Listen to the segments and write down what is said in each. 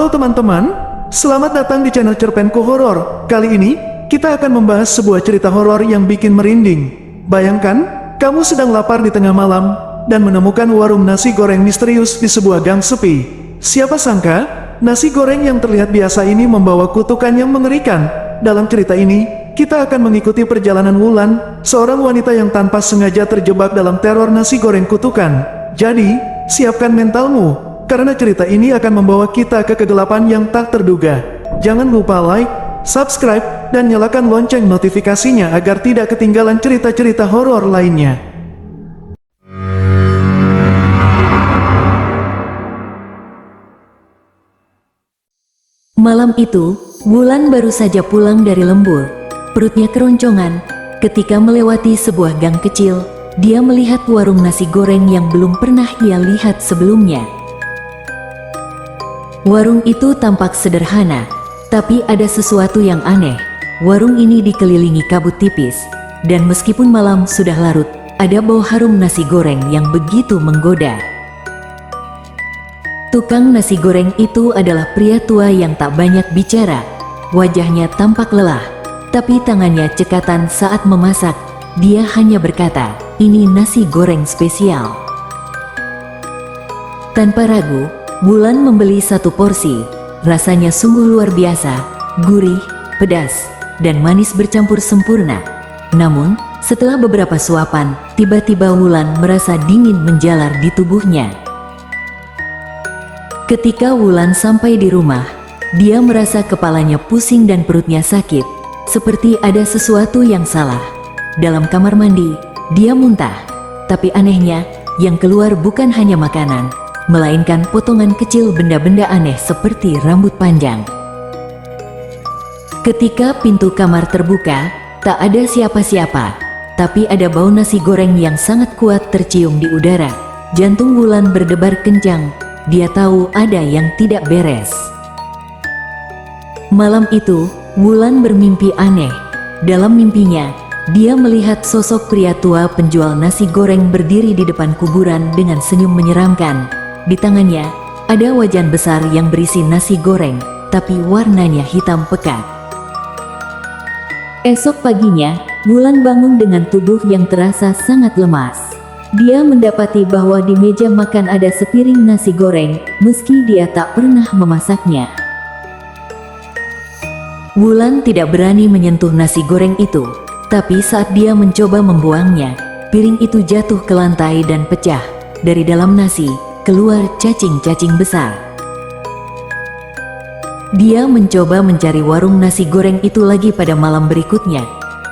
Halo teman-teman, selamat datang di channel Cerpenku Horor. Kali ini, kita akan membahas sebuah cerita horor yang bikin merinding. Bayangkan, kamu sedang lapar di tengah malam, dan menemukan warung nasi goreng misterius di sebuah gang sepi. Siapa sangka, nasi goreng yang terlihat biasa ini membawa kutukan yang mengerikan. Dalam cerita ini, kita akan mengikuti perjalanan Wulan, seorang wanita yang tanpa sengaja terjebak dalam teror nasi goreng kutukan. Jadi, siapkan mentalmu. Karena cerita ini akan membawa kita ke kegelapan yang tak terduga. Jangan lupa like, subscribe, dan nyalakan lonceng notifikasinya agar tidak ketinggalan cerita-cerita horor lainnya. Malam itu, Wulan baru saja pulang dari lembur. Perutnya keroncongan. Ketika melewati sebuah gang kecil, dia melihat warung nasi goreng yang belum pernah ia lihat sebelumnya. Warung itu tampak sederhana, tapi ada sesuatu yang aneh. Warung ini dikelilingi kabut tipis, dan meskipun malam sudah larut, ada bau harum nasi goreng yang begitu menggoda. Tukang nasi goreng itu adalah pria tua yang tak banyak bicara. Wajahnya tampak lelah, tapi tangannya cekatan saat memasak. Dia hanya berkata, "Ini nasi goreng spesial." Tanpa ragu, Wulan membeli satu porsi. Rasanya sungguh luar biasa, gurih, pedas, dan manis bercampur sempurna. Namun, setelah beberapa suapan, tiba-tiba Wulan merasa dingin menjalar di tubuhnya. Ketika Wulan sampai di rumah, dia merasa kepalanya pusing dan perutnya sakit, seperti ada sesuatu yang salah. Dalam kamar mandi, dia muntah. Tapi anehnya, yang keluar bukan hanya makanan, melainkan potongan kecil benda-benda aneh seperti rambut panjang. Ketika pintu kamar terbuka, tak ada siapa-siapa, tapi ada bau nasi goreng yang sangat kuat tercium di udara. Jantung Wulan berdebar kencang, dia tahu ada yang tidak beres. Malam itu, Wulan bermimpi aneh. Dalam mimpinya, dia melihat sosok pria tua penjual nasi goreng berdiri di depan kuburan dengan senyum menyeramkan. Di tangannya, ada wajan besar yang berisi nasi goreng, tapi warnanya hitam pekat. Esok paginya, Wulan bangun dengan tubuh yang terasa sangat lemas. Dia mendapati bahwa di meja makan ada sepiring nasi goreng, meski dia tak pernah memasaknya. Wulan tidak berani menyentuh nasi goreng itu, tapi saat dia mencoba membuangnya, piring itu jatuh ke lantai dan pecah. Dari dalam nasi, keluar cacing-cacing besar. Dia mencoba mencari warung nasi goreng itu lagi pada malam berikutnya,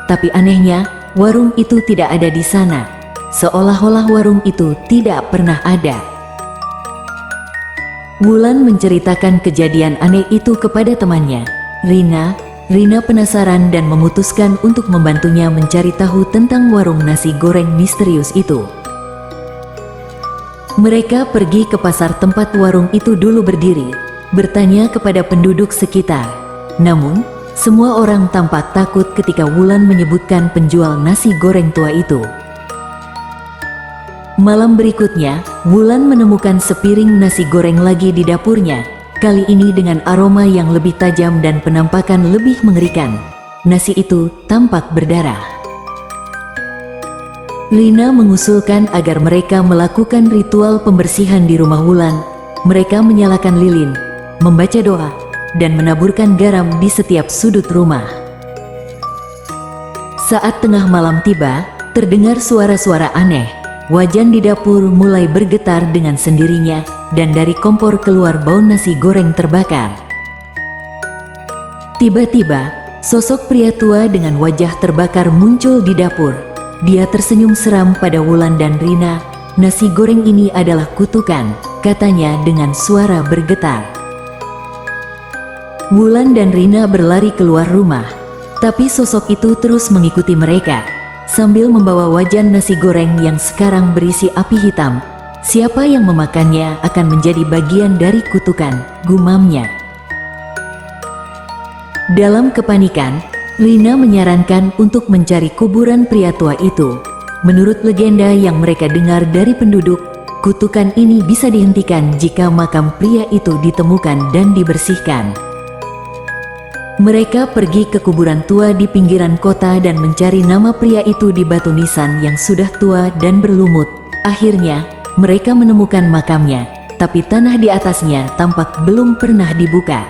tapi anehnya, warung itu tidak ada di sana. Seolah-olah warung itu tidak pernah ada. Wulan menceritakan kejadian aneh itu kepada temannya, Rina. Rina penasaran dan memutuskan untuk membantunya mencari tahu tentang warung nasi goreng misterius itu. Mereka pergi ke pasar tempat warung itu dulu berdiri, bertanya kepada penduduk sekitar. Namun, semua orang tampak takut ketika Wulan menyebutkan penjual nasi goreng tua itu. Malam berikutnya, Wulan menemukan sepiring nasi goreng lagi di dapurnya, kali ini dengan aroma yang lebih tajam dan penampakan lebih mengerikan. Nasi itu tampak berdarah. Rina mengusulkan agar mereka melakukan ritual pembersihan di rumah Wulan. Mereka menyalakan lilin, membaca doa, dan menaburkan garam di setiap sudut rumah. Saat tengah malam tiba, terdengar suara-suara aneh. Wajan di dapur mulai bergetar dengan sendirinya, dan dari kompor keluar bau nasi goreng terbakar. Tiba-tiba, sosok pria tua dengan wajah terbakar muncul di dapur. Dia tersenyum seram pada Wulan dan Rina. "Nasi goreng ini adalah kutukan," katanya dengan suara bergetar. Wulan dan Rina berlari keluar rumah, tapi sosok itu terus mengikuti mereka, sambil membawa wajan nasi goreng yang sekarang berisi api hitam. "Siapa yang memakannya akan menjadi bagian dari kutukan," gumamnya. Dalam kepanikan, Rina menyarankan untuk mencari kuburan pria tua itu. Menurut legenda yang mereka dengar dari penduduk, kutukan ini bisa dihentikan jika makam pria itu ditemukan dan dibersihkan. Mereka pergi ke kuburan tua di pinggiran kota dan mencari nama pria itu di batu nisan yang sudah tua dan berlumut. Akhirnya, mereka menemukan makamnya, tapi tanah di atasnya tampak belum pernah dibuka.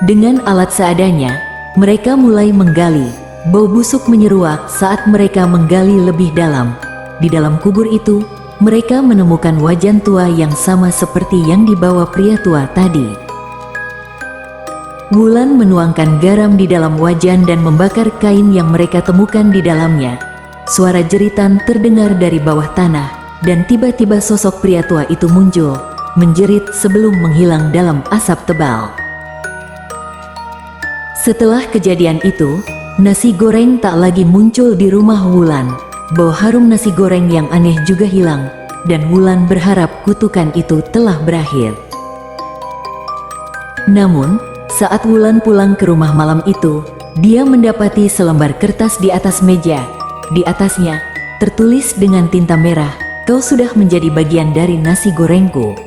Dengan alat seadanya, mereka mulai menggali. Bau busuk menyeruak saat mereka menggali lebih dalam. Di dalam kubur itu, mereka menemukan wajan tua yang sama seperti yang dibawa pria tua tadi. Wulan menuangkan garam di dalam wajan dan membakar kain yang mereka temukan di dalamnya. Suara jeritan terdengar dari bawah tanah, dan tiba-tiba sosok pria tua itu muncul, menjerit sebelum menghilang dalam asap tebal. Setelah kejadian itu, nasi goreng tak lagi muncul di rumah Wulan. Bau harum nasi goreng yang aneh juga hilang, dan Wulan berharap kutukan itu telah berakhir. Namun, saat Wulan pulang ke rumah malam itu, dia mendapati selembar kertas di atas meja. Di atasnya, tertulis dengan tinta merah, "Kau sudah menjadi bagian dari nasi gorengku."